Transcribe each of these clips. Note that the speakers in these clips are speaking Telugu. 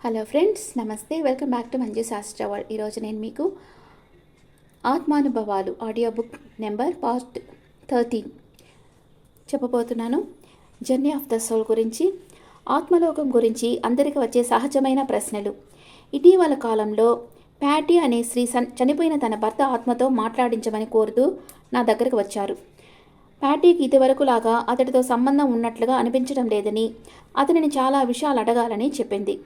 హలో ఫ్రెండ్స్, నమస్తే. వెల్కమ్ బ్యాక్ టు మంజు శాస్త్ర వరల్డ్. ఈరోజు నేను మీకు ఆత్మానుభవాలు ఆడియో బుక్ నెంబర్ పార్ట్ 13 చెప్పబోతున్నాను. జర్నీ ఆఫ్ ద సోల్ గురించి, ఆత్మలోకం గురించి అందరికీ వచ్చే సహజమైన ప్రశ్నలు. ఇటీవల కాలంలో ప్యాటీ అనే స్త్రీ చనిపోయిన తన భర్త ఆత్మతో మాట్లాడించమని కోరుతూ నా దగ్గరకు వచ్చారు. ప్యాటీకి ఇదివరకు లాగా అతడితో సంబంధం ఉన్నట్లుగా అనిపించడం లేదని, అతనిని చాలా విషయాలు అడగాలని చెప్పింది.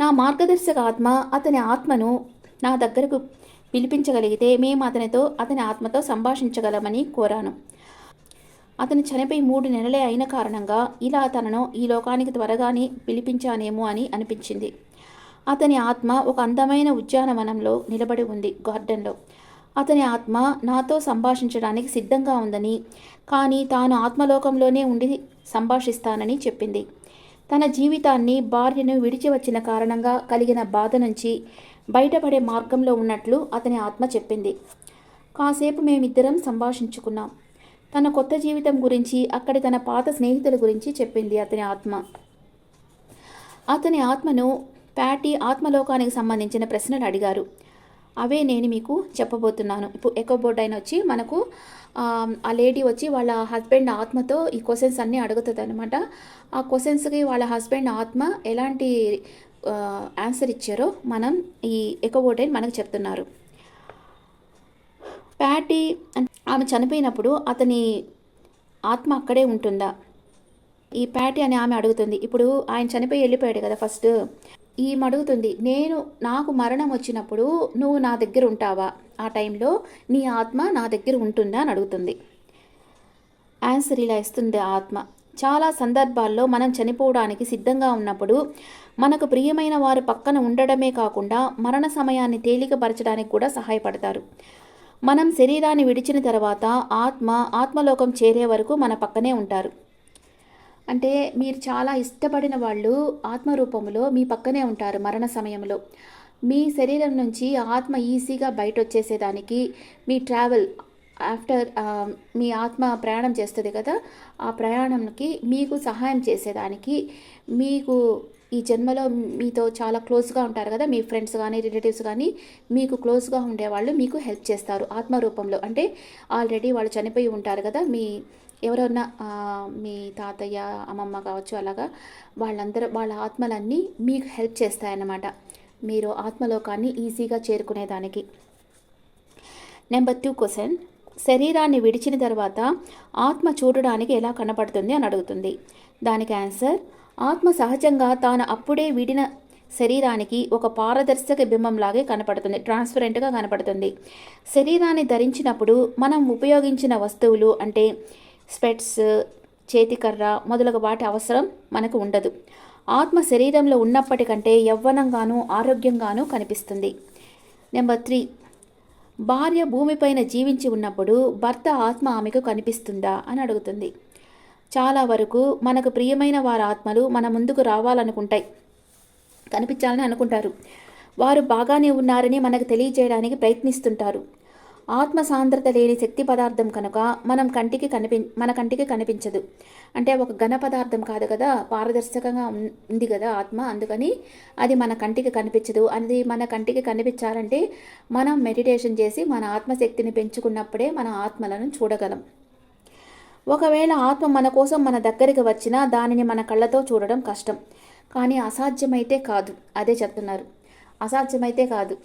నా మార్గదర్శక ఆత్మ అతని ఆత్మను నా దగ్గరకు పిలిపించగలిగితే మేము అతని ఆత్మతో సంభాషించగలమని కోరాను. అతను చనిపోయి 3 నెలలే అయిన కారణంగా ఇలా తనను ఈ లోకానికి త్వరగానే పిలిపించానేమో అని అనిపించింది. అతని ఆత్మ ఒక అందమైన ఉద్యానవనంలో నిలబడి ఉంది, గార్డెన్లో. అతని ఆత్మ నాతో సంభాషించడానికి సిద్ధంగా ఉందని, కానీ తాను ఆత్మలోకంలోనే ఉండి సంభాషిస్తానని చెప్పింది. తన జీవితాన్ని, భార్యను విడిచి వచ్చిన కారణంగా కలిగిన బాధ నుంచి బయటపడే మార్గంలో ఉన్నట్లు అతని ఆత్మ చెప్పింది. కాసేపు మేమిద్దరం సంభాషించుకున్నాం. తన కొత్త జీవితం గురించి, అక్కడి తన పాత స్నేహితుల గురించి చెప్పింది అతని ఆత్మ. అతని ఆత్మను ప్యాటీ ఆత్మలోకానికి సంబంధించిన ప్రశ్నలు అడిగారు. అవే నేను మీకు చెప్పబోతున్నాను. ఇప్పుడు ఎకో బోర్డ్ అయిన వచ్చి మనకు ఆ లేడీ వచ్చి వాళ్ళ హస్బెండ్ ఆత్మతో ఈ క్వశ్చన్స్ అన్నీ అడుగుతుంది అనమాట. ఆ క్వశ్చన్స్కి వాళ్ళ హస్బెండ్ ఆత్మ ఎలాంటి ఆన్సర్ ఇచ్చారో మనం ఈ ఎకో బోర్డ్ అయిన మనకు చెప్తున్నారు. ప్యాటీ ఆమె చనిపోయినప్పుడు అతని ఆత్మ అక్కడే ఉంటుందా? ఈ ప్యాటీ అని ఆమె అడుగుతుంది. ఇప్పుడు ఆయన చనిపోయి వెళ్ళిపోయాడు కదా ఫస్ట్. ఈమె అడుగుతుంది, నాకు మరణం వచ్చినప్పుడు నువ్వు నా దగ్గర ఉంటావా? ఆ టైంలో నీ ఆత్మ నా దగ్గర ఉంటుందా అని అడుగుతుంది. ఆన్సర్ ఇలా ఇస్తుంది ఆత్మ. చాలా సందర్భాల్లో మనం చనిపోవడానికి సిద్ధంగా ఉన్నప్పుడు మనకు ప్రియమైన వారు పక్కన ఉండడమే కాకుండా మరణ సమయాన్ని తేలికపరచడానికి కూడా సహాయపడతారు. మనం శరీరాన్ని విడిచిన తర్వాత ఆత్మలోకం చేరే వరకు మన పక్కనే ఉంటారు. అంటే మీరు చాలా ఇష్టపడిన వాళ్ళు ఆత్మరూపంలో మీ పక్కనే ఉంటారు. మరణ సమయంలో మీ శరీరం నుంచి ఆత్మ ఈజీగా బయట వచ్చేసేదానికి, మీ ట్రావెల్ ఆఫ్టర్ మీ ఆత్మ ప్రయాణం చేస్తుంది కదా, ఆ ప్రయాణంకి మీకు సహాయం చేసేదానికి, మీకు ఈ జన్మలో మీతో చాలా క్లోజ్గా ఉంటారు కదా, మీ ఫ్రెండ్స్ కానీ రిలేటివ్స్ కానీ మీకు క్లోజ్గా ఉండేవాళ్ళు మీకు హెల్ప్ చేస్తారు ఆత్మరూపంలో. అంటే ఆల్రెడీ వాళ్ళు చనిపోయి ఉంటారు కదా, ఎవరన్నా మీ తాతయ్య, అమ్మమ్మ కావచ్చు, అలాగా వాళ్ళ ఆత్మలన్నీ మీకు హెల్ప్ చేస్తాయన్నమాట, మీరు ఆత్మలోకాన్ని ఈజీగా చేరుకునేదానికి. నెంబర్ 2 క్వశ్చన్, శరీరాన్ని విడిచిన తర్వాత ఆత్మ చూడడానికి ఎలా కనపడుతుంది అని అడుగుతుంది. దానికి ఆన్సర్, ఆత్మ సహజంగా తాను అప్పుడే విడిన శరీరానికి ఒక పారదర్శక బింబంలాగే కనపడుతుంది, ట్రాన్స్పరెంట్గా కనపడుతుంది. శరీరాన్ని ధరించినప్పుడు మనం ఉపయోగించిన వస్తువులు అంటే స్పెట్స్, చేతికర్ర మొదలగు వాటి అవసరం మనకు ఉండదు. ఆత్మ శరీరంలో ఉన్నప్పటికంటే యవ్వనంగానూ ఆరోగ్యంగానూ కనిపిస్తుంది. నెంబర్ 3, భార్య భూమిపైన జీవించి ఉన్నప్పుడు భర్త ఆత్మ ఆమెకు కనిపిస్తుందా అని అడుగుతుంది. చాలా వరకు మనకు ప్రియమైన వారి ఆత్మలు మన ముందుకు రావాలనుకుంటాయి, కనిపించాలని అనుకుంటారు. వారు బాగానే ఉన్నారని మనకు తెలియజేయడానికి ప్రయత్నిస్తుంటారు. ఆత్మ సాంద్రత లేని శక్తి పదార్థం కనుక మన కంటికి కనిపించదు. అంటే ఒక ఘన పదార్థం కాదు కదా, పారదర్శకంగా ఉంది కదా ఆత్మ, అందుకని అది మన కంటికి కనిపించదు. అది మన కంటికి కనిపించాలంటే మనం మెడిటేషన్ చేసి మన ఆత్మశక్తిని పెంచుకున్నప్పుడే మన ఆత్మలను చూడగలం. ఒకవేళ ఆత్మ మన కోసం మన దగ్గరికి వచ్చినా దానిని మన కళ్ళతో చూడడం కష్టం. కానీ అసాధ్యమైతే కాదు, అదే చెప్తున్నారు. అసాధ్యమైతే కాదు,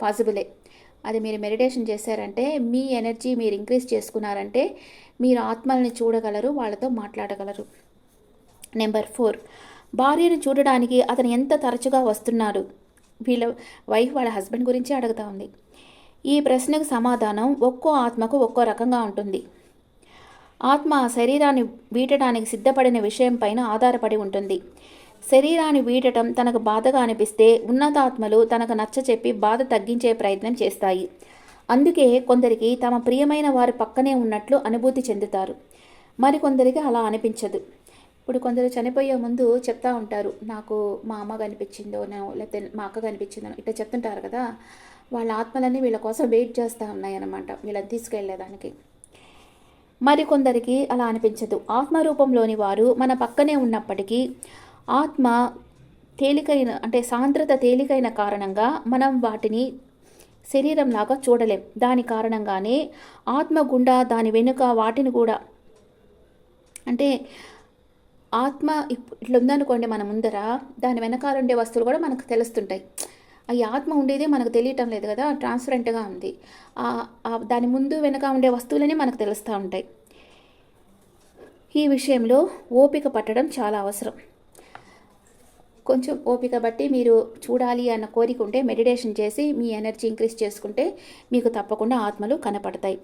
పాసిబులే. అది మీరు మెడిటేషన్ చేశారంటే, మీ ఎనర్జీ మీరు ఇంక్రీజ్ చేసుకున్నారంటే మీరు ఆత్మల్ని చూడగలరు, వాళ్ళతో మాట్లాడగలరు. నెంబర్ 4, భార్యను చూడడానికి అతను ఎంత తరచుగా వస్తున్నారు? వీళ్ళ వైఫ్ వాళ్ళ హస్బెండ్ గురించి అడుగుతూ ఉంది. ఈ ప్రశ్నకు సమాధానం ఒక్కో ఆత్మకు ఒక్కో రకంగా ఉంటుంది. ఆత్మ శరీరాన్ని వీడటానికి సిద్ధపడిన విషయం పైన ఆధారపడి ఉంటుంది. శరీరాన్ని వీడటం తనకు బాధగా అనిపిస్తే ఉన్నతాత్మలు తనకు నచ్చచెప్పి బాధ తగ్గించే ప్రయత్నం చేస్తాయి. అందుకే కొందరికి తమ ప్రియమైన వారు పక్కనే ఉన్నట్లు అనుభూతి చెందుతారు, మరికొందరికి అలా అనిపించదు. ఇప్పుడు కొందరు చనిపోయే ముందు చెప్తా ఉంటారు, నాకు మా అమ్మ కనిపించిందో లేకపోతే మా అక్క కనిపించిందో ఇట్లా చెప్తుంటారు కదా. వాళ్ళ ఆత్మలన్నీ వీళ్ళ కోసం వెయిట్ చేస్తూ ఉన్నాయి అన్నమాట, వీళ్ళని తీసుకెళ్లేదానికి. మరికొందరికి అలా అనిపించదు. ఆత్మరూపంలోని వారు మన పక్కనే ఉన్నప్పటికీ ఆత్మ తేలికైన అంటే సాంద్రత తేలికైన కారణంగా మనం వాటిని శరీరంలాగా చూడలేం. దాని కారణంగానే ఆత్మ గుండా దాని వెనుక వాటిని కూడా అంటే ఆత్మ ఇట్లా ఉందనుకోండి మన ముందర, దాని వెనకాల ఉండే వస్తువులు కూడా మనకు తెలుస్తుంటాయి. ఈ ఆత్మ ఉండేది మనకు తెలియటం లేదు కదా, ట్రాన్స్పరెంట్గా ఉంది. దాని ముందు వెనక ఉండే వస్తువులని మనకు తెలుస్తూ ఉంటాయి. ఈ విషయంలో ఓపిక పట్టడం చాలా అవసరం. కొంచెం ఓపిక బట్టి మీరు చూడాలి అన్న కోరిక ఉంటే మెడిటేషన్ చేసి మీ ఎనర్జీ ఇంక్రీజ్ చేసుకుంటే మీకు తప్పకుండా ఆత్మలు కనపడతాయి.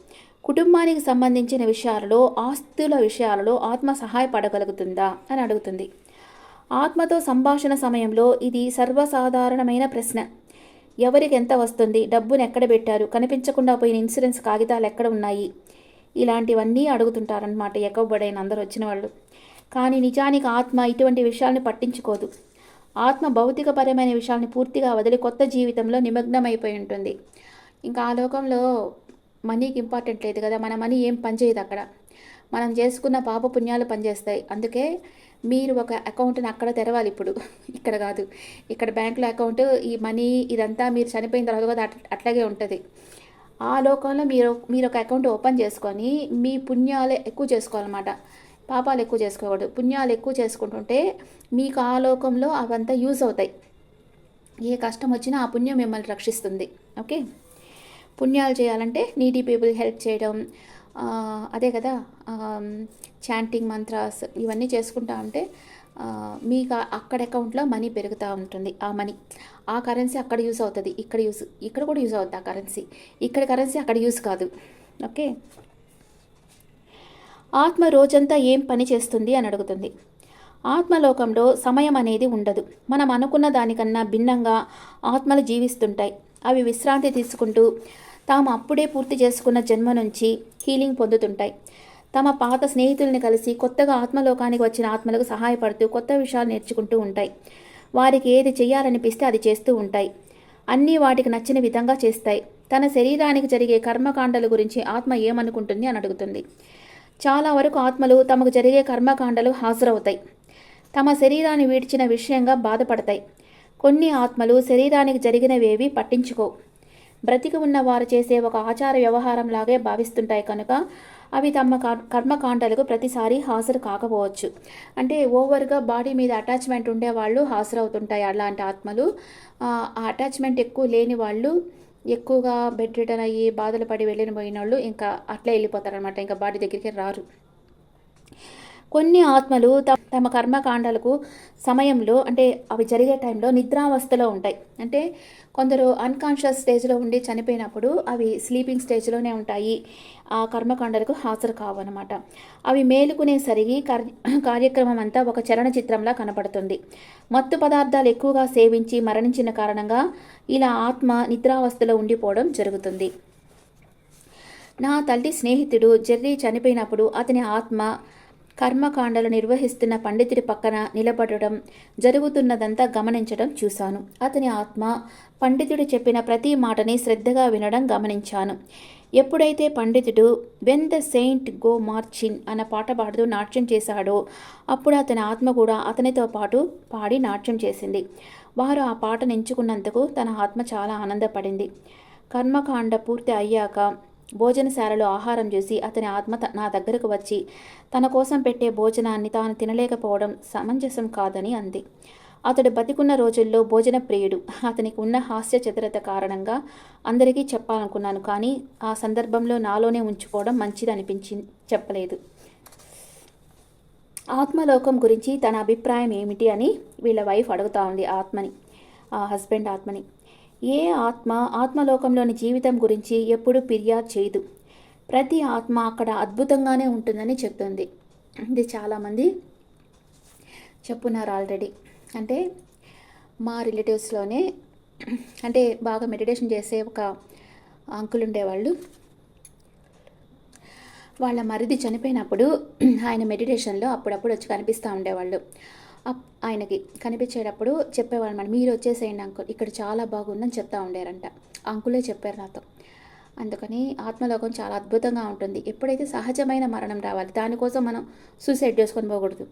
కుటుంబానికి సంబంధించిన విషయాలలో, ఆస్తుల విషయాలలో ఆత్మ సహాయపడగలుగుతుందా అని అడుగుతుంది. ఆత్మతో సంభాషణ సమయంలో ఇది సర్వసాధారణమైన ప్రశ్న. ఎవరికి ఎంత వస్తుంది, డబ్బును ఎక్కడ పెట్టారు, కనిపించకుండా పోయిన ఇన్సూరెన్స్ కాగితాలు ఎక్కడ ఉన్నాయి, ఇలాంటివన్నీ అడుగుతుంటారనమాట ఎక్కబడైన అందరూ వచ్చిన వాళ్ళు. కానీ నిజానికి ఆత్మ ఇటువంటి విషయాలను పట్టించుకోదు. ఆత్మ భౌతికపరమైన విషయాల్ని పూర్తిగా వదిలి కొత్త జీవితంలో నిమగ్నమైపోయి ఉంటుంది. ఇంకా ఆ లోకంలో మనీకి ఇంపార్టెంట్ లేదు కదా, మన మనీ ఏం పనిచేయదు అక్కడ. మనం చేసుకున్న పాప పుణ్యాలు పనిచేస్తాయి. అందుకే మీరు ఒక అకౌంట్ని అక్కడ తెరవాలి ఇప్పుడు, ఇక్కడ కాదు. ఇక్కడ బ్యాంకులో అకౌంట్, ఈ మనీ ఇదంతా మీరు చనిపోయిన తర్వాత కూడా అట్లాగే ఉంటుంది. ఆ లోకంలో మీరు ఒక అకౌంట్ ఓపెన్ చేసుకొని మీ పుణ్యాలే ఎక్కువ చేసుకోవాలన్నమాట. పాపాలు ఎక్కువ చేసుకోకూడదు. పుణ్యాలు ఎక్కువ చేసుకుంటుంటే మీకు ఆ లోకంలో అవంతా యూజ్ అవుతాయి. ఏ కష్టం వచ్చినా ఆ పుణ్యం మిమ్మల్ని రక్షిస్తుంది. ఓకే, పుణ్యాలు చేయాలంటే నీడీ పీపుల్ హెల్ప్ చేయడం, అదే కదా, చాంటింగ్ మంత్రాస్ ఇవన్నీ చేసుకుంటా ఉంటే మీకు అక్కడ అకౌంట్లో మనీ పెరుగుతూ ఉంటుంది. ఆ మనీ, ఆ కరెన్సీ అక్కడ యూజ్ అవుతుంది, ఇక్కడ కూడా యూజ్ అవుతుంది ఆ కరెన్సీ. ఇక్కడ కరెన్సీ అక్కడ యూజ్ కాదు. ఓకే, ఆత్మ రోజంతా ఏం పని చేస్తుంది అని అడుగుతుంది. ఆత్మలోకంలో సమయం అనేది ఉండదు. మనం అనుకున్న దానికన్నా భిన్నంగా ఆత్మలు జీవిస్తుంటాయి. అవి విశ్రాంతి తీసుకుంటూ తాము అప్పుడే పూర్తి చేసుకున్న జన్మ నుంచి హీలింగ్ పొందుతుంటాయి. తమ పాత స్నేహితుల్ని కలిసి కొత్తగా ఆత్మలోకానికి వచ్చిన ఆత్మలకు సహాయపడుతూ కొత్త విషయాలు నేర్చుకుంటూ ఉంటాయి. వారికి ఏది చేయాలనిపిస్తే అది చేస్తూ ఉంటాయి. అన్నీ వాటికి నచ్చిన విధంగా చేస్తాయి. తన శరీరానికి జరిగే కర్మకాండల గురించి ఆత్మ ఏమనుకుంటుంది అని అడుగుతుంది. చాలా వరకు ఆత్మలు తమకు జరిగే కర్మకాండలు హాజరవుతాయి. తమ శరీరాన్ని వీడ్చిన విషయంగా బాధపడతాయి. కొన్ని ఆత్మలు శరీరానికి జరిగినవేవి పట్టించుకోవు. బ్రతికి ఉన్న వారు చేసే ఒక ఆచార వ్యవహారంలాగే భావిస్తుంటాయి కనుక అవి తమ కర్మకాండలకు ప్రతిసారి హాజరు కాకపోవచ్చు. అంటే ఓవర్గా బాడీ మీద అటాచ్మెంట్ ఉండేవాళ్ళు హాజరవుతుంటాయి అలాంటి ఆత్మలు. ఆ అటాచ్మెంట్ ఎక్కువ లేని వాళ్ళు, ఎక్కువగా బెడ్ రిటర్న్ అయ్యి బాధలు పడి పోయిన వాళ్ళు ఇంకా అట్లే వెళ్ళిపోతారనమాట, ఇంకా బాడీ దగ్గరికి రారు. కొన్ని ఆత్మలు తమ కర్మకాండాలకు సమయంలో అంటే అవి జరిగే టైంలో నిద్రావస్థలో ఉంటాయి. అంటే కొందరు అన్కాన్షియస్ స్టేజ్లో ఉండి చనిపోయినప్పుడు అవి స్లీపింగ్ స్టేజ్లోనే ఉంటాయి. ఆ కర్మకాండాలకు హాజరు కావన్నమాట. అవి మేలుకునేసరికి కార్యక్రమం అంతా ఒక చలనచిత్రంలా కనపడుతుంది. మత్తు పదార్థాలు ఎక్కువగా సేవించి మరణించిన కారణంగా ఇలా ఆత్మ నిద్రావస్థలో ఉండిపోవడం జరుగుతుంది. నా తల్లి స్నేహితుడు జెర్రీ చనిపోయినప్పుడు అతని ఆత్మ కర్మకాండలు నిర్వహిస్తున్న పండితుడి పక్కన నిలబడడం, జరుగుతున్నదంతా గమనించడం చూశాను. అతని ఆత్మ పండితుడు చెప్పిన ప్రతి మాటని శ్రద్ధగా వినడం గమనించాను. ఎప్పుడైతే పండితుడు వెన్ ద సెయింట్ గో మార్చిన్ అన్న పాట పాడుతూ నాట్యం చేశాడో అప్పుడు అతని ఆత్మ కూడా అతనితో పాటు పాడి నాట్యం చేసింది. వారు ఆ పాటను ఎంచుకున్నందుకు తన ఆత్మ చాలా ఆనందపడింది. కర్మకాండ పూర్తి అయ్యాక భోజనశాలలో ఆహారం చూసి అతని ఆత్మ నా దగ్గరకు వచ్చి తన కోసం పెట్టే భోజనాన్ని తాను తినలేకపోవడం సమంజసం కాదని అంది. అతడు బతికున్న రోజుల్లో భోజన ప్రియుడు. అతనికి ఉన్న హాస్య చతురత కారణంగా అందరికీ చెప్పాలనుకున్నాను, కానీ ఆ సందర్భంలో నాలోనే ఉంచుకోవడం మంచిది అనిపించి చెప్పలేదు. ఆత్మలోకం గురించి తన అభిప్రాయం ఏమిటి అని వీళ్ళ వైఫ్ అడుగుతూ ఉంది ఆత్మని, ఆ హస్బెండ్ ఆత్మని. ఏ ఆత్మ ఆత్మలోకంలోని జీవితం గురించి ఎప్పుడూ ఫిర్యాదు చేయదు. ప్రతి ఆత్మ అక్కడ అద్భుతంగానే ఉంటుందని చెప్తుంది. ఇది చాలామంది చెప్పున్నారు ఆల్రెడీ. అంటే మా రిలేటివ్స్లోనే అంటే బాగా మెడిటేషన్ చేసే ఒక అంకుల్ ఉండేవాళ్ళు. వాళ్ళ మరిది చనిపోయినప్పుడు ఆయన మెడిటేషన్లో అప్పుడప్పుడు వచ్చి కనిపిస్తూ ఉండేవాళ్ళు. ఆయనకి కనిపించేటప్పుడు చెప్పేవాళ్ళు, మరి మీరు వచ్చేసేయండి అంకుల్, ఇక్కడ చాలా బాగుందని చెప్తా ఉండారంట. అంకులే చెప్పారు నాతో. అందుకని ఆత్మలోకం చాలా అద్భుతంగా ఉంటుంది. ఎప్పుడైతే సహజమైన మరణం రావాలి, దానికోసం మనం సూసైడ్ చేసుకొని పోకూడదు.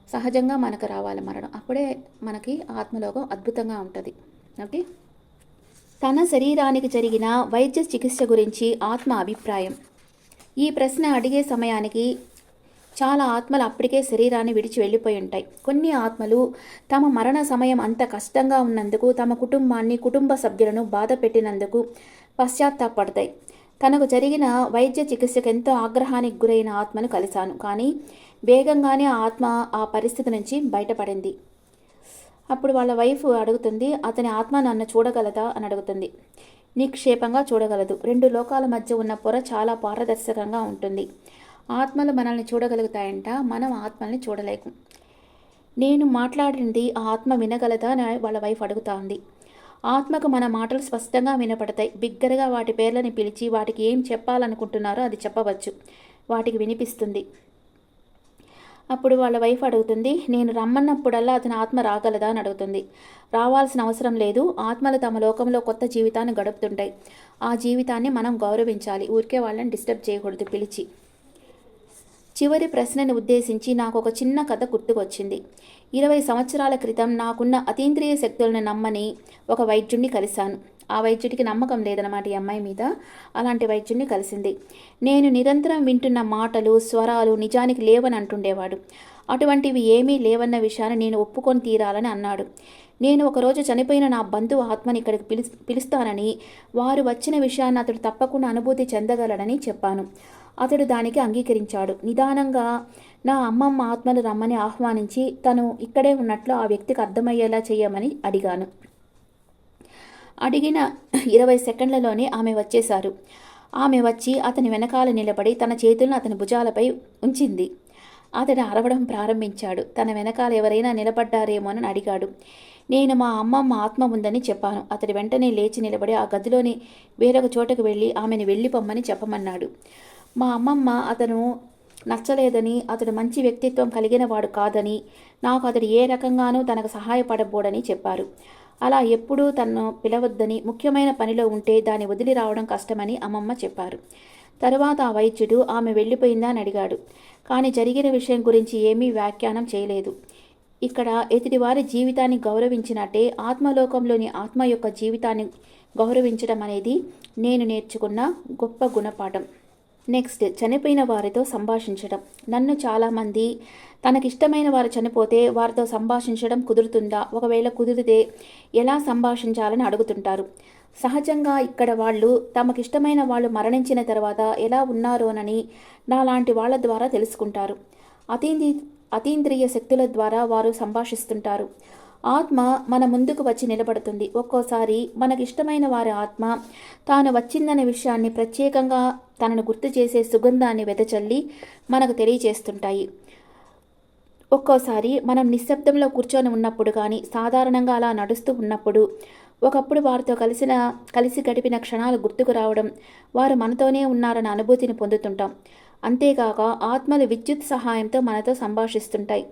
సహజంగా మనకు రావాలి మరణం. అప్పుడే మనకి ఆత్మలోకం అద్భుతంగా ఉంటుంది. ఓకే. తన శరీరానికి జరిగిన వైద్య చికిత్స గురించి ఆత్మ అభిప్రాయం. ఈ ప్రశ్న అడిగే సమయానికి చాలా ఆత్మలు అప్పటికే శరీరాన్ని విడిచి వెళ్ళిపోయి ఉంటాయి. కొన్ని ఆత్మలు తమ మరణ సమయం అంత కష్టంగా ఉన్నందుకు, తమ కుటుంబాన్ని, కుటుంబ సభ్యులను బాధ పెట్టినందుకు పశ్చాత్తాపడతాయి. తనకు జరిగిన వైద్య చికిత్సకు ఎంతో ఆగ్రహానికి గురైన ఆత్మను కలిశాను, కానీ వేగంగానే ఆ ఆత్మ ఆ పరిస్థితి నుంచి బయటపడింది. అప్పుడు వాళ్ళ వైఫ్ అడుగుతుంది, అతని ఆత్మ నన్ను చూడగలదా అని అడుగుతుంది. నిక్షేపంగా చూడగలదు. రెండు లోకాల మధ్య ఉన్న పొర చాలా పారదర్శకంగా ఉంటుంది. ఆత్మలు మనల్ని చూడగలుగుతాయంట, మనం ఆత్మల్ని చూడలేము. నేను మాట్లాడింది ఆ ఆత్మ వినగలదా అని వాళ్ళ వైఫ్ అడుగుతా ఉంది. ఆత్మకు మన మాటలు స్పష్టంగా వినపడతాయి. బిగ్గరగా వాటి పేర్లని పిలిచి వాటికి ఏం చెప్పాలనుకుంటున్నారో అది చెప్పవచ్చు. వాటికి వినిపిస్తుంది. అప్పుడు వాళ్ళ వైఫ్ అడుగుతుంది, నేను రమ్మన్నప్పుడల్లా అతని ఆత్మ రాగలదా అని అడుగుతుంది. రావాల్సిన అవసరం లేదు. ఆత్మలు తమ లోకంలో కొత్త జీవితాన్ని గడుపుతుంటాయి. ఆ జీవితాన్ని మనం గౌరవించాలి. ఊరికే వాళ్ళని డిస్టర్బ్ చేయకూడదు పిలిచి. చివరి ప్రశ్నను ఉద్దేశించి నాకు ఒక చిన్న కథ గుర్తుకొచ్చింది. 20 సంవత్సరాల క్రితం నాకున్న అతీంద్రియ శక్తులను నమ్మని ఒక వైద్యుడిని కలిశాను. ఆ వైద్యుడికి నమ్మకం లేదన్నమాట ఈ అమ్మాయి మీద. అలాంటి వైద్యుడిని కలిసింది. నేను నిరంతరం వింటున్న మాటలు, స్వరాలు నిజానికి లేవని అంటుండేవాడు. అటువంటివి ఏమీ లేవన్న విషయాన్ని నేను ఒప్పుకొని తీరాలని అన్నాడు. నేను ఒకరోజు చనిపోయిన నా బంధువు ఆత్మని ఇక్కడికి పిలుస్తానని, వారు వచ్చిన విషయాన్ని అతడు తప్పకుండా అనుభూతి చెందగలడని చెప్పాను. అతడు దానికి అంగీకరించాడు. నిదానంగా నా అమ్మమ్మ ఆత్మను రమ్మని ఆహ్వానించి తను ఇక్కడే ఉన్నట్లు ఆ వ్యక్తికి అర్థమయ్యేలా చేయమని అడిగాను. అడిగిన 20 సెకండ్లలోనే ఆమె వచ్చేశారు. ఆమె వచ్చి అతని వెనకాల నిలబడి తన చేతులను అతని భుజాలపై ఉంచింది. అతడు అరవడం ప్రారంభించాడు. తన వెనకాల ఎవరైనా నిలబడ్డారేమోనని అడిగాడు. నేను మా అమ్మమ్మ ఆత్మ ఉందని చెప్పాను. అతడు వెంటనే లేచి నిలబడి ఆ గదిలోని వేరొక చోటకు వెళ్ళి ఆమెను వెళ్ళిపోమ్మని చెప్పమన్నాడు. మా అమ్మమ్మ అతను నచ్చలేదని, అతడు మంచి వ్యక్తిత్వం కలిగిన వాడు కాదని, నాకు అతడు ఏ రకంగానూ తనకు సహాయపడబోడని చెప్పారు. అలా ఎప్పుడూ తనను పిలవద్దని, ముఖ్యమైన పనిలో ఉంటే దాన్ని వదిలి రావడం కష్టమని అమ్మమ్మ చెప్పారు. తరువాత ఆ వైద్యుడు ఆమె వెళ్ళిపోయిందా అని అడిగాడు. కానీ జరిగిన విషయం గురించి ఏమీ వ్యాఖ్యానం చేయలేదు. ఇక్కడ ఎదుటివారి జీవితాన్ని గౌరవించినట్టే ఆత్మలోకంలోని ఆత్మ యొక్క జీవితాన్ని గౌరవించడం అనేది నేను నేర్చుకున్న గొప్ప గుణపాఠం. నెక్స్ట్, చనిపోయిన వారితో సంభాషించడం. నన్ను చాలామంది తనకిష్టమైన వారు చనిపోతే వారితో సంభాషించడం కుదురుతుందా, ఒకవేళ కుదిరితే ఎలా సంభాషించాలని అడుగుతుంటారు. సహజంగా ఇక్కడ వాళ్ళు తమకిష్టమైన వాళ్ళు మరణించిన తర్వాత ఎలా ఉన్నారోనని నాలాంటి వాళ్ళ ద్వారా తెలుసుకుంటారు. అతీంద్రియ శక్తుల ద్వారా వారు సంభాషిస్తుంటారు. ఆత్మ మన ముందుకు వచ్చి నిలబడుతుంది. ఒక్కోసారి మనకిష్టమైన వారి ఆత్మ తాను వచ్చిందనే విషయాన్ని ప్రత్యేకంగా తనను గుర్తు చేసే సుగంధాన్ని వెదజల్లి మనకు తెలియజేస్తుంటాయి. ఒక్కోసారి మనం నిశ్శబ్దంలో కూర్చొని ఉన్నప్పుడు కానీ, సాధారణంగా అలా నడుస్తూ ఉన్నప్పుడు ఒకప్పుడు వారితో కలిసి గడిపిన క్షణాలు గుర్తుకు రావడం, వారు మనతోనే ఉన్నారన్న అనుభూతిని పొందుతుంటాం. అంతేకాక ఆత్మలు విద్యుత్ సహాయంతో మనతో సంభాషిస్తుంటాయి.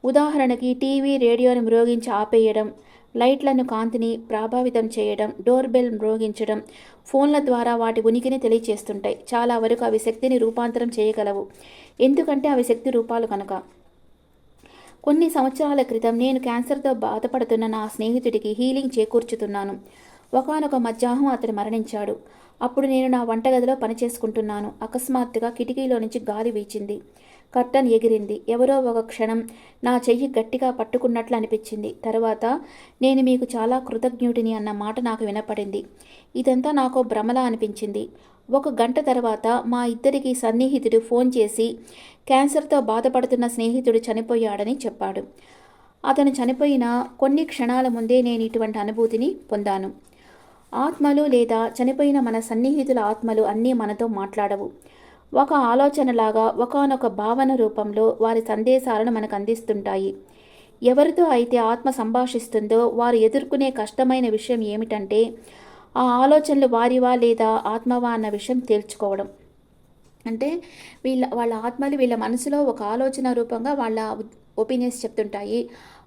ఉదాహరణకి టీవీ, రేడియోని మ్రోగించి ఆపేయడం, లైట్లను కాంతిని ప్రభావితం చేయడం, డోర్ బెల్ మ్రోగించడం, ఫోన్ల ద్వారా వాటి ఉనికిని తెలియచేస్తుంటాయి. చాలా వరకు అవి శక్తిని రూపాంతరం చేయగలవు, ఎందుకంటే అవి శక్తి రూపాలు కనుక. కొన్ని సంవత్సరాల క్రితం నేను క్యాన్సర్తో బాధపడుతున్న నా స్నేహితుడికి హీలింగ్ చేకూర్చుతున్నాను. ఒకానొక మధ్యాహ్నం అతడు మరణించాడు. అప్పుడు నేను నా వంటగదిలో పనిచేసుకుంటున్నాను. అకస్మాత్తుగా కిటికీలో నుంచి గాలి వీచింది. కర్టన్ ఎగిరింది. ఎవరో ఒక క్షణం నా చెయ్యి గట్టిగా పట్టుకున్నట్లు అనిపించింది. తర్వాత నేను మీకు చాలా కృతజ్ఞుడిని అన్న మాట నాకు వినపడింది. ఇదంతా నాకు భ్రమలా అనిపించింది. 1 గంట తర్వాత మా ఇద్దరికి సన్నిహితుడు ఫోన్ చేసి క్యాన్సర్తో బాధపడుతున్న స్నేహితుడు చనిపోయాడని చెప్పాడు. అతను చనిపోయిన కొన్ని క్షణాల ముందే నేను ఇటువంటి అనుభూతిని పొందాను. ఆత్మలు లేదా చనిపోయిన మన సన్నిహితుల ఆత్మలు అన్నీ మనతో మాట్లాడవు. ఒక ఆలోచనలాగా, ఒకానొక భావన రూపంలో వారి సందేశాలను మనకు అందిస్తుంటాయి. ఎవరితో అయితే ఆత్మ సంభాషిస్తుందో వారు ఎదుర్కొనే కష్టమైన విషయం ఏమిటంటే ఆ ఆలోచనలు వారివా లేదా ఆత్మవా అన్న విషయం తేల్చుకోవడం. అంటే వాళ్ళ ఆత్మలు వీళ్ళ మనసులో ఒక ఆలోచన రూపంగా వాళ్ళ ఒపీనియన్స్ చెప్తుంటాయి.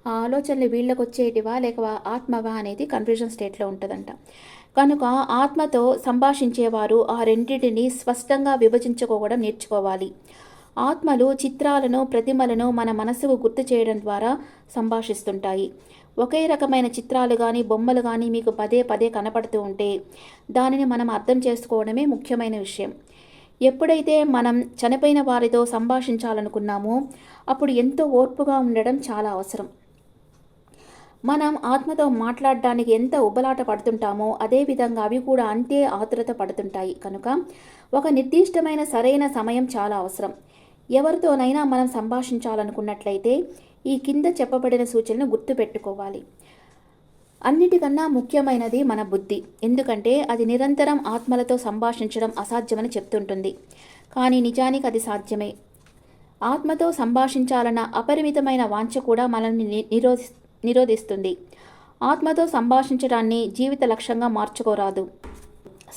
ఆ ఆలోచనలు వీళ్ళకి వచ్చేటివా లేక ఆత్మవా అనేది కన్ఫ్యూజన్ స్టేట్లో ఉంటుందంట. కనుక ఆత్మతో సంభాషించేవారు ఆ రెండింటిని స్పష్టంగా విభజించుకోవడం నేర్చుకోవాలి. ఆత్మలు చిత్రాలను, ప్రతిమలను మన మనసుకు గుర్తు చేయడం ద్వారా సంభాషిస్తుంటాయి. ఒకే రకమైన చిత్రాలు కానీ, బొమ్మలు కానీ మీకు పదే పదే కనపడుతూ ఉంటే దానిని మనం అర్థం చేసుకోవడమే ముఖ్యమైన విషయం. ఎప్పుడైతే మనం చనిపోయిన వారితో సంభాషించాలనుకున్నామో అప్పుడు ఎంతో ఓర్పుగా ఉండడం చాలా అవసరం. మనం ఆత్మతో మాట్లాడడానికి ఎంత ఉబలాట పడుతుంటామో అదేవిధంగా అవి కూడా అంతే ఆతురత పడుతుంటాయి. కనుక ఒక నిర్దిష్టమైన సరైన సమయం చాలా అవసరం. ఎవరితోనైనా మనం సంభాషించాలనుకున్నట్లయితే ఈ కింద చెప్పబడిన సూచనలు గుర్తుపెట్టుకోవాలి. అన్నిటికన్నా ముఖ్యమైనది మన బుద్ధి. ఎందుకంటే అది నిరంతరం ఆత్మలతో సంభాషించడం అసాధ్యమని చెప్తుంటుంది. కానీ నిజానికి అది సాధ్యమే. ఆత్మతో సంభాషించాలన్న అపరిమితమైన వాంఛ కూడా మనల్ని నిరోధిస్తుంది. ఆత్మతో సంభాషించడాన్ని జీవిత లక్ష్యంగా మార్చుకోరాదు.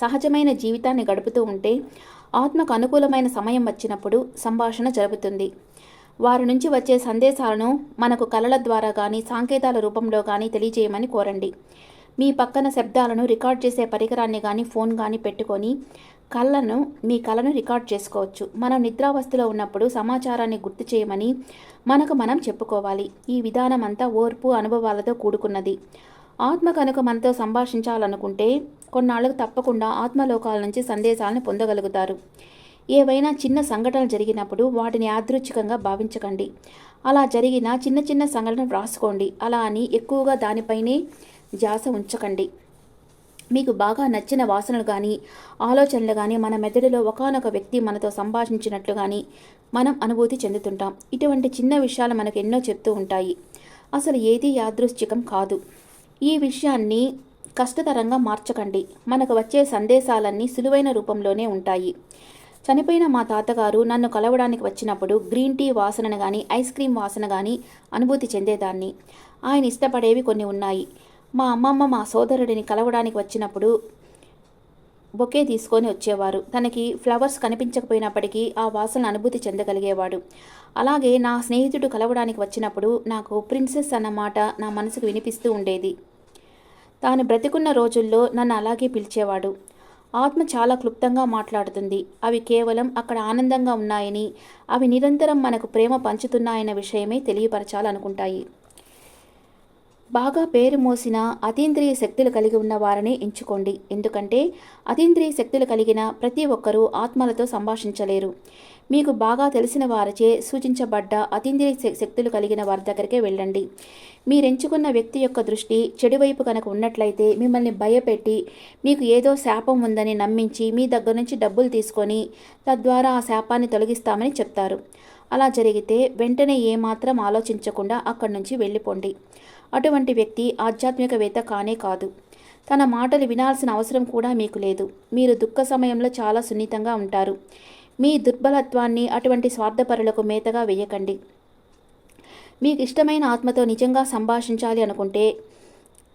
సహజమైన జీవితాన్ని గడుపుతూ ఉంటే ఆత్మకు అనుకూలమైన సమయం వచ్చినప్పుడు సంభాషణ జరుగుతుంది. వారి నుంచి వచ్చే సందేశాలను మనకు కళల ద్వారా కానీ, సంకేతాల రూపంలో కానీ తెలియజేయమని కోరండి. మీ పక్కన శబ్దాలను రికార్డ్ చేసే పరికరాన్ని కానీ, ఫోన్ కానీ పెట్టుకొని మీ కళను రికార్డ్ చేసుకోవచ్చు. మనం నిద్రావస్థలో ఉన్నప్పుడు సమాచారాన్ని గుర్తు చేయమని మనకు మనం చెప్పుకోవాలి. ఈ విధానం అంతా ఓర్పు, అనుభవాలతో కూడుకున్నది. ఆత్మ కనుక మనతో సంభాషించాలనుకుంటే కొన్నాళ్ళకు తప్పకుండా ఆత్మలోకాల నుంచి సందేశాలను పొందగలుగుతారు. ఏవైనా చిన్న సంఘటనలు జరిగినప్పుడు వాటిని యాదృచ్ఛికంగా భావించకండి. అలా జరిగిన చిన్న చిన్న సంఘటనలు వ్రాసుకోండి. అలా అని ఎక్కువగా దానిపైనే ధ్యాస ఉంచకండి. మీకు బాగా నచ్చిన వాసనలు కానీ, ఆలోచనలు కానీ మన మెదడులో ఒకానొక వ్యక్తి మనతో సంభాషించినట్లు కానీ మనం అనుభూతి చెందుతుంటాం. ఇటువంటి చిన్న విషయాలు మనకు ఎన్నో చెప్తూ ఉంటాయి. అసలు ఏది యాదృచ్ఛికం కాదు. ఈ విషయాన్ని కష్టతరంగా మార్చకండి. మనకు వచ్చే సందేశాలన్నీ సులువైన రూపంలోనే ఉంటాయి. చనిపోయిన మా తాతగారు నన్ను కలవడానికి వచ్చినప్పుడు గ్రీన్ టీ వాసనను కానీ, ఐస్ క్రీమ్ వాసన కానీ అనుభూతి చెందేదాన్ని. ఆయన ఇష్టపడేవి కొన్ని ఉన్నాయి. మా అమ్మమ్మ మా సోదరుడిని కలవడానికి వచ్చినప్పుడు బొకే తీసుకొని వచ్చేవారు. తనకి ఫ్లవర్స్ కనిపించకపోయినప్పటికీ ఆ వాసన అనుభూతి చెందగలిగేవాడు. అలాగే నా స్నేహితుడు కలవడానికి వచ్చినప్పుడు నాకు ప్రిన్సెస్ అన్న మాట నా మనసుకు వినిపిస్తూ ఉండేది. తాను బ్రతికున్న రోజుల్లో నన్ను అలాగే పిలిచేవాడు. ఆత్మ చాలా క్లుప్తంగా మాట్లాడుతుంది. అవి కేవలం అక్కడ ఆనందంగా ఉన్నాయని, అవి నిరంతరం మనకు ప్రేమ పంచుతున్నాయన్న విషయమే తెలియపరచాలనుకుంటాయి. బాగా పేరు మోసిన అతీంద్రియ శక్తులు కలిగి ఉన్న వారిని ఎంచుకోండి. ఎందుకంటే అతీంద్రియ శక్తులు కలిగిన ప్రతి ఒక్కరూ ఆత్మలతో సంభాషించలేరు. మీకు బాగా తెలిసిన వారిచే సూచించబడ్డ అతీంద్రియ శక్తులు కలిగిన వారి దగ్గరికే వెళ్ళండి. మీరెంచుకున్న వ్యక్తి యొక్క దృష్టి చెడువైపు కనుక ఉన్నట్లయితే మిమ్మల్ని భయపెట్టి మీకు ఏదో శాపం ఉందని నమ్మించి మీ దగ్గర నుంచి డబ్బులు తీసుకొని తద్వారా ఆ శాపాన్ని తొలగిస్తామని చెప్తారు. అలా జరిగితే వెంటనే ఏమాత్రం ఆలోచించకుండా అక్కడి నుంచి వెళ్ళిపోండి. అటువంటి వ్యక్తి ఆధ్యాత్మికవేత్త కానే కాదు. తన మాటలు వినాల్సిన అవసరం కూడా మీకు లేదు. మీరు దుఃఖ సమయంలో చాలా సున్నితంగా ఉంటారు. మీ దుర్బలత్వాన్ని అటువంటి స్వార్థపరులకు మేతగా వేయకండి. మీకు ఇష్టమైన ఆత్మతో నిజంగా సంభాషించాలి అనుకుంటే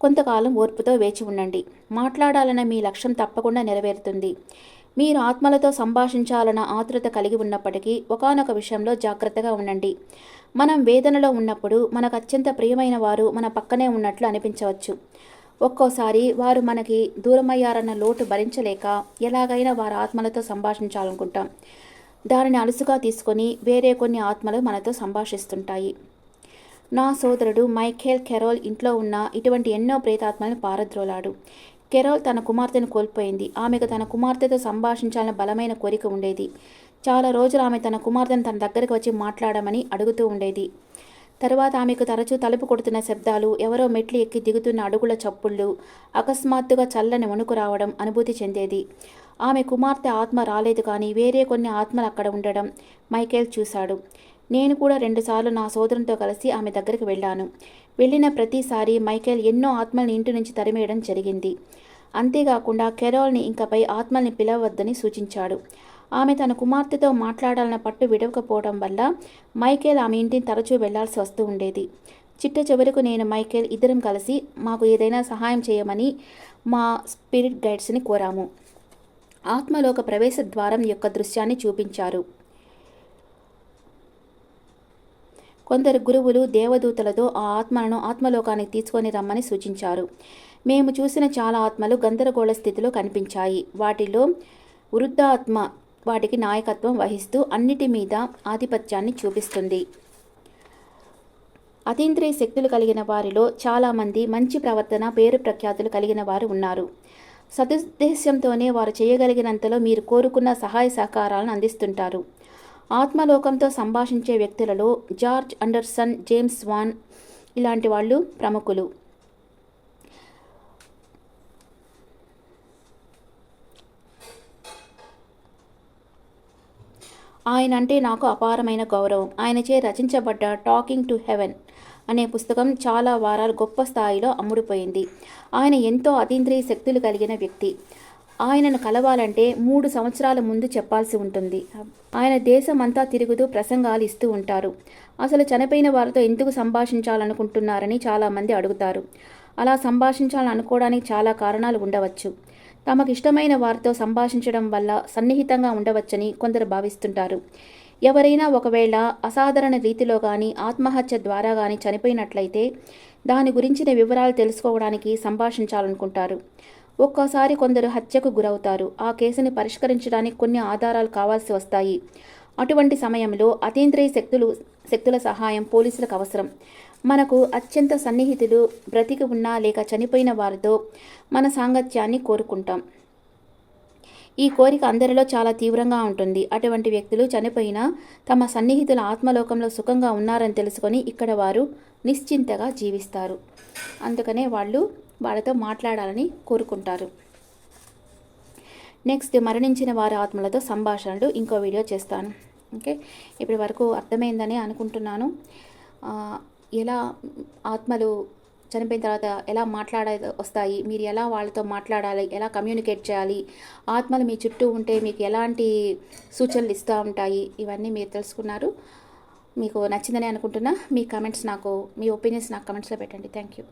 కొంతకాలం ఓర్పుతో వేచి ఉండండి. మాట్లాడాలన్న మీ లక్ష్యం తప్పకుండా నెరవేరుతుంది. మీరు ఆత్మలతో సంభాషించాలన్న ఆతృత కలిగి ఉన్నప్పటికీ ఒకానొక విషయంలో జాగ్రత్తగా ఉండండి. మనం వేదనలో ఉన్నప్పుడు మనకు అత్యంత ప్రియమైన వారు మన పక్కనే ఉన్నట్లు అనిపించవచ్చు. ఒక్కోసారి వారు మనకి దూరమయ్యారన్న లోటు భరించలేక ఎలాగైనా వారి ఆత్మలతో సంభాషించాలనుకుంటాం. దానిని అలుసుగా తీసుకొని వేరే కొన్ని ఆత్మలు మనతో సంభాషిస్తుంటాయి. నా సోదరుడు మైఖేల్ కెరోల్ ఇంట్లో ఉన్న ఇటువంటి ఎన్నో ప్రేతాత్మలను పారద్రోలాడు. కెరోల్ తన కుమార్తెను కోల్పోయింది. ఆమెకు తన కుమార్తెతో సంభాషించాలన్న బలమైన కోరిక ఉండేది. చాలా రోజులు ఆమె తన కుమార్తెను తన దగ్గరికి వచ్చి మాట్లాడమని అడుగుతూ ఉండేది. తరువాత ఆమెకు తరచూ తలుపు కొడుతున్న శబ్దాలు, ఎవరో మెట్లు ఎక్కి దిగుతున్న అడుగుల చప్పుళ్ళు, అకస్మాత్తుగా చల్లని వణుకు రావడం అనుభూతి చెందేది. ఆమె కుమార్తె ఆత్మ రాలేదు, కానీ వేరే కొన్ని ఆత్మలు అక్కడ ఉండడం మైకేల్ చూశాడు. నేను కూడా 2 సార్లు నా సోదరునితో కలిసి ఆమె దగ్గరికి వెళ్ళాను. వెళ్ళిన ప్రతిసారి మైకేల్ ఎన్నో ఆత్మల్ని ఇంటి నుంచి తరిమేయడం జరిగింది. అంతేకాకుండా కెరోల్ని ఇంకపై ఆత్మల్ని పిలవద్దని సూచించాడు. ఆమె తన కుమార్తెతో మాట్లాడాలన్న పట్టు విడవకపోవడం వల్ల మైకేల్ ఆమె ఇంటిని తరచూ వెళ్లాల్సి వస్తూ ఉండేది. చిట్ట చివరకు నేను మైకేల్ ఇద్దరం కలిసి మాకు ఏదైనా సహాయం చేయమని మా స్పిరిట్ గైడ్స్ని కోరాము. ఆత్మలోక ప్రవేశ ద్వారం యొక్క దృశ్యాన్ని చూపించారు. కొందరు గురువులు దేవదూతలతో ఆ ఆత్మలను ఆత్మలోకానికి తీసుకొని రమ్మని సూచించారు. మేము చూసిన చాలా ఆత్మలు గందరగోళ స్థితిలో కనిపించాయి. వాటిలో వృద్ధాత్మ వాటికి నాయకత్వం వహిస్తూ అన్నిటి మీద ఆధిపత్యాన్ని చూపిస్తుంది. అతీంద్రియ శక్తులు కలిగిన వారిలో చాలామంది మంచి ప్రవర్తన, పేరు ప్రఖ్యాతులు కలిగిన వారు ఉన్నారు. సదుద్దేశంతోనే వారు చేయగలిగినంతలో మీరు కోరుకున్న సహాయ సహకారాలను అందిస్తుంటారు. ఆత్మలోకంతో సంభాషించే వ్యక్తులలో జార్జ్ అండర్సన్, జేమ్స్ వాన్ ఇలాంటి వాళ్ళు ప్రముఖులు. ఆయన అంటే నాకు అపారమైన గౌరవం. ఆయనచే రచించబడ్డ టాకింగ్ టు హెవెన్ అనే పుస్తకం చాలా వారాలు గొప్ప స్థాయిలో అమ్ముడుపోయింది. ఆయన ఎంతో అతీంద్రియ శక్తులు కలిగిన వ్యక్తి. ఆయనను కలవాలంటే 3 సంవత్సరాల ముందు చెప్పాల్సి ఉంటుంది. ఆయన దేశమంతా తిరుగుతూ ప్రసంగాలు ఇస్తూ ఉంటారు. అసలు చనిపోయిన వారితో ఎందుకు సంభాషించాలనుకుంటున్నారని చాలామంది అడుగుతారు. అలా సంభాషించాలని అనుకోవడానికి చాలా కారణాలు ఉండవచ్చు. తమకిష్టమైన వారితో సంభాషించడం వల్ల సన్నిహితంగా ఉండవచ్చని కొందరు భావిస్తుంటారు. ఎవరైనా ఒకవేళ అసాధారణ రీతిలో కానీ ఆత్మహత్య ద్వారా కానీ చనిపోయినట్లయితే దాని గురించిన వివరాలు తెలుసుకోవడానికి సంభాషించాలనుకుంటారు. ఒక్కోసారి కొందరు హత్యకు గురవుతారు. ఆ కేసుని పరిష్కరించడానికి కొన్ని ఆధారాలు కావాల్సి వస్తాయి. అటువంటి సమయంలో అతీంద్రియ శక్తుల సహాయం పోలీసులకు అవసరం. మనకు అత్యంత సన్నిహితులు బ్రతికి ఉన్నా లేక చనిపోయిన వారితో మన సాంగత్యాన్ని కోరుకుంటాం. ఈ కోరిక అందరిలో చాలా తీవ్రంగా ఉంటుంది. అటువంటి వ్యక్తులు చనిపోయినా తమ సన్నిహితుల ఆత్మలోకంలో సుఖంగా ఉన్నారని తెలుసుకొని ఇక్కడ వారు నిశ్చింతగా జీవిస్తారు. అందుకనే వాళ్ళతో మాట్లాడాలని కోరుకుంటారు. నెక్స్ట్, మరణించిన వారి ఆత్మలతో సంభాషణలు ఇంకో వీడియో చేస్తాను. ఓకే, ఇప్పటి వరకు అర్థమైందని అనుకుంటున్నాను. ఎలా ఆత్మలు చనిపోయిన తర్వాత ఎలా వస్తాయి, మీరు ఎలా వాళ్ళతో మాట్లాడాలి, ఎలా కమ్యూనికేట్ చేయాలి, ఆత్మలు మీ చుట్టూ ఉంటే మీకు ఎలాంటి సూచనలు ఇస్తూ ఉంటాయి, ఇవన్నీ మీరు తెలుసుకున్నారు. మీకు నచ్చిందని అనుకుంటున్నా. మీ ఒపీనియన్స్ నాకు కమెంట్స్లో పెట్టండి. Thank you.